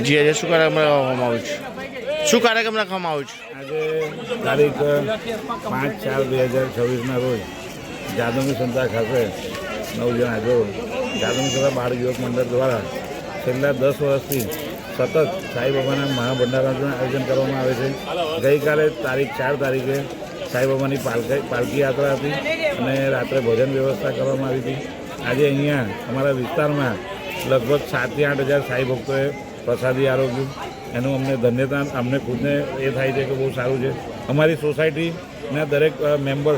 જી આજે શું કાર્યક્રમ રાખવામાં આવ્યું છે? શું કાર્યક્રમ રાખવામાં આવ્યું છે? આજે તારીખ 5/4/2026 રોજ જાદવની સંસ્થા ખાતે 9 જણ હાજર જાદવની સંસ્થા બાળ યુવક મંડળ દ્વારા છેલ્લા 10 વર્ષથી સતત સાંઈબાબાના મહાભંડારાનું આયોજન કરવામાં આવે છે. ગઈકાલે તારીખ 4 તારીખે સાંઈબાબાની પાલકી યાત્રા હતી અને રાત્રે ભોજન વ્યવસ્થા કરવામાં આવી હતી. આજે અહીંયા અમારા વિસ્તારમાં લગભગ 7 થી 8 હજાર સાંઈ ભક્તોએ પ્રસાદી આરોગ્યું. એનું અમને ધન્યતા અમને ખુદને એ થાય છે કે બહુ સારું છે. અમારી સોસાયટીના દરેક મેમ્બર